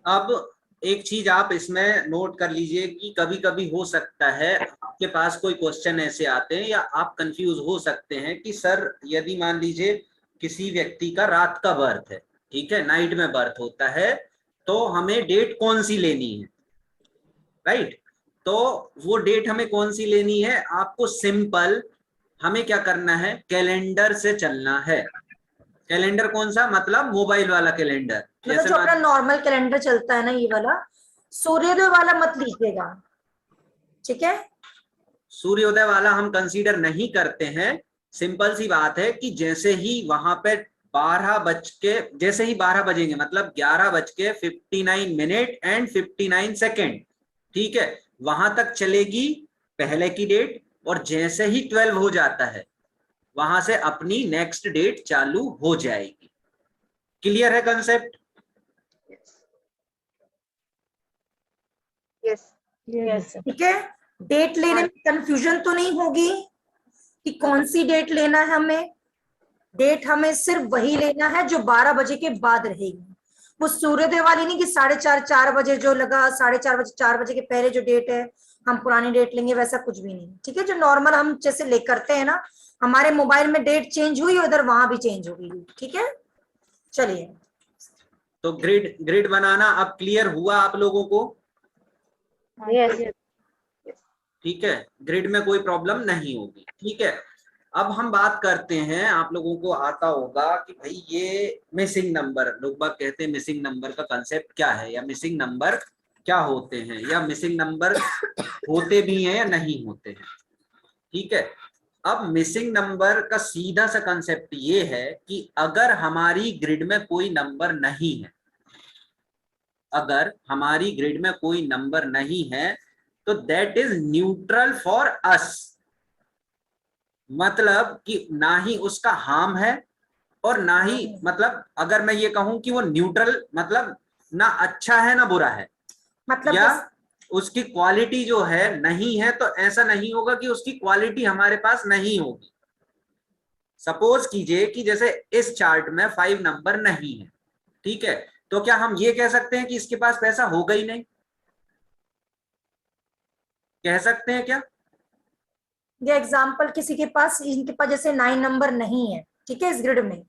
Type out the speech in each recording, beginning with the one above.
अब एक चीज आप इसमें नोट कर लीजिए कि कभी कभी हो सकता है आपके पास कोई क्वेश्चन ऐसे आते हैं या आप कंफ्यूज हो सकते हैं कि सर यदि मान लीजिए किसी व्यक्ति का रात का बर्थ है, ठीक है, नाइट में बर्थ होता है, तो हमें डेट कौन सी लेनी है, राइट। तो वो डेट हमें कौन सी लेनी है, आपको सिंपल हमें क्या करना है, कैलेंडर से चलना है। कैलेंडर कौन सा, मतलब मोबाइल वाला कैलेंडर, मतलब जैसे जो अपना नॉर्मल कैलेंडर चलता है ना, ये वाला, सूर्योदय वाला मत लीजिएगा, ठीक है। सूर्योदय वाला हम कंसीडर नहीं करते हैं। सिंपल सी बात है कि जैसे ही वहां पे 12 बज के, जैसे ही 12 बजेंगे मतलब 11:59 एंड 59 सेकेंड, ठीक है, वहां तक चलेगी पहले की डेट, और जैसे ही 12 हो जाता है वहां से अपनी नेक्स्ट डेट चालू हो जाएगी। क्लियर है कंसेप्ट? यस यस, ठीक है। डेट लेने में कंफ्यूजन तो नहीं होगी कि कौन सी डेट लेना है हमें। डेट हमें सिर्फ वही लेना है जो 12 बजे के बाद रहेगी। वो सूर्योदय वाली नहीं कि 4:30 4 बजे जो लगा, 4:30 बजे 4 बजे के पहले जो डेट है हम पुरानी डेट लेंगे, वैसा कुछ भी नहीं, ठीक है। जो नॉर्मल हम जैसे ले करते हैं ना, हमारे मोबाइल में डेट चेंज हुई, उधर वहां भी चेंज हो गई, ठीक है। चलिए, तो ग्रिड ग्रिड बनाना अब क्लियर हुआ आप लोगों को? यस ठीक है, ग्रिड में कोई प्रॉब्लम नहीं होगी, ठीक है। अब हम बात करते हैं, आप लोगों को आता होगा कि भाई ये मिसिंग नंबर, लोग बाग कहते हैं मिसिंग नंबर का कंसेप्ट क्या है, या मिसिंग नंबर क्या होते हैं, या मिसिंग नंबर होते भी हैं या नहीं होते हैं, ठीक है। अब मिसिंग नंबर का सीधा सा कंसेप्ट ये है कि अगर हमारी ग्रिड में कोई नंबर नहीं है, अगर हमारी ग्रिड में कोई नंबर नहीं है, तो that is neutral for us. मतलब कि ना ही उसका हार्म है और ना ही, मतलब अगर मैं ये कहूं कि वो न्यूट्रल, मतलब ना अच्छा है ना बुरा है, मतलब या उसकी क्वालिटी जो है नहीं है, तो ऐसा नहीं होगा कि उसकी क्वालिटी हमारे पास नहीं होगी। सपोज कीजिए कि जैसे इस चार्ट में 5 नंबर नहीं है, ठीक है, तो क्या हम ये कह सकते हैं कि इसके पास पैसा होगा ही नहीं? कह सकते हैं क्या? ये एग्जाम्पल, किसी के पास, इनके पास जैसे 9 नंबर नहीं है, ठीक है, इस ग्रिड में,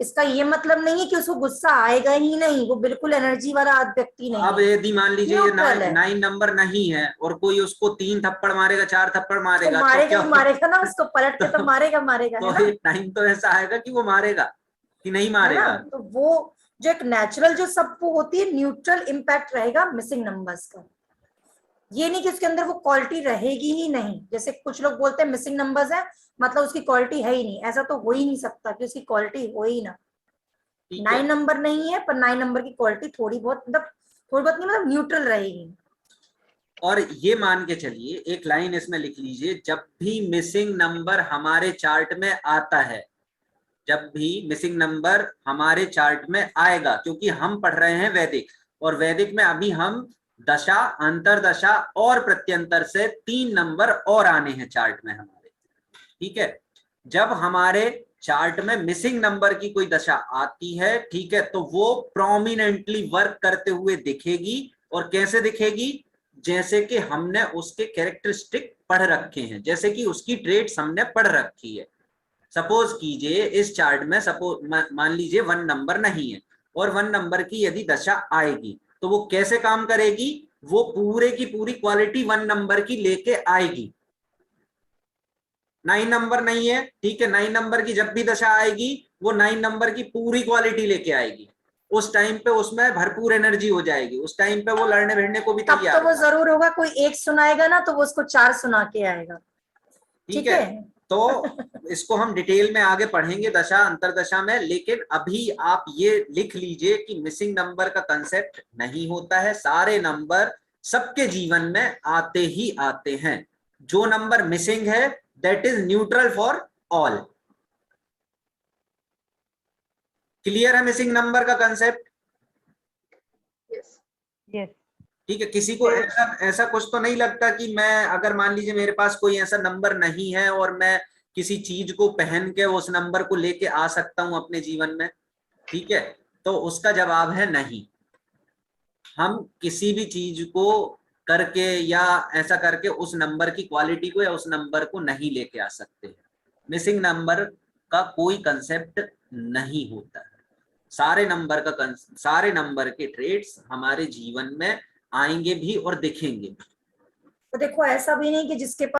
इसका ये मतलब नहीं है कि उसको गुस्सा आएगा ही नहीं, वो बिल्कुल एनर्जी वाला व्यक्ति नहीं अब है, यदि मान लीजिए ये न्यूट्रल है। 9 नंबर नहीं है और कोई उसको 3 थप्पड़ मारेगा, 4 थप्पड़ उसको मारेगा, तो मारेगा क्या ही मारेगा ना, उसको पलट के तो मारेगा मारेगा, है तो ना, एक टाइम तो ऐसा आएगा कि वो मारेगा कि नहीं है ना। मारेगा। तो वो जो एक नेचुरल जो सब वो होती है, न्यूट्रल इम्पैक्ट रहेगा मिसिंग नंबर्स का। ये नहीं कि उसके अंदर वो क्वालिटी रहेगी ही नहीं, जैसे कुछ लोग बोलते हैं मिसिंग नंबर्स है मतलब उसकी क्वालिटी है ही नहीं, ऐसा तो हो ही नहीं सकता कि उसकी क्वालिटी हो ही ना। ठीक है, 9 नंबर नहीं है पर 9 नंबर की क्वालिटी थोड़ी बहुत, मतलब थोड़ी बहुत नहीं, मतलब न्यूट्रल रहेगी। और ये मान के चलिए, एक लाइन इसमें लिख लीजिए, जब भी मिसिंग नंबर हमारे चार्ट में आता है, जब भी मिसिंग नंबर हमारे चार्ट में आएगा, क्योंकि हम पढ़ रहे हैं वैदिक, और वैदिक में अभी हम दशा, अंतरदशा और प्रत्यंतर से 3 नंबर और आने हैं चार्ट में हमारे, ठीक है। जब हमारे चार्ट में मिसिंग नंबर की कोई दशा आती है, ठीक है, तो वो प्रोमिनेंटली वर्क करते हुए दिखेगी। और कैसे दिखेगी? जैसे कि हमने उसके कैरेक्टरिस्टिक पढ़ रखे हैं, जैसे कि उसकी ट्रेड्स हमने पढ़ रखी है। सपोज कीजिए इस चार्ट में सपोज मान लीजिए 1 नंबर नहीं है, और 1 नंबर की यदि दशा आएगी तो वो कैसे काम करेगी, वो पूरे की पूरी क्वालिटी 1 नंबर की लेके आएगी। 9 नंबर नहीं है, ठीक है, 9 नंबर की जब भी दशा आएगी वो 9 नंबर की पूरी क्वालिटी लेके आएगी। उस टाइम पे उसमें भरपूर एनर्जी हो जाएगी, उस टाइम पे वो लड़ने भिड़ने को भी तब तो तैयार वो होगा। जरूर होगा, कोई एक सुनाएगा ना तो वो उसको 4 सुना के आएगा, ठीक ठीक है, है। तो इसको हम डिटेल में आगे पढ़ेंगे दशा अंतरदशा में, लेकिन अभी आप ये लिख लीजिए कि मिसिंग नंबर का कंसेप्ट नहीं होता है। सारे नंबर सबके जीवन में आते ही आते हैं। जो नंबर मिसिंग है that is neutral for all. Clear है मिसिंग नंबर का कंसेप्ट? यस यस ठीक है, किसी को ऐसा ऐसा कुछ तो नहीं लगता कि मैं, अगर मान लीजिए मेरे पास कोई ऐसा नंबर नहीं है और मैं किसी चीज को पहन के उस नंबर को लेके आ सकता हूं अपने जीवन में, ठीक है, तो उसका जवाब है नहीं। हम किसी भी चीज को करके या ऐसा करके उस नंबर की क्वालिटी को या उस नंबर को नहीं लेके आ सकते। मिसिंग नंबर का कोई कंसेप्ट नहीं होता है। सारे नंबर के ट्रेड्स हमारे जीवन में आएंगे भी और दिखेंगे भी। तो देखो ऐसा भी नहीं कि जिसके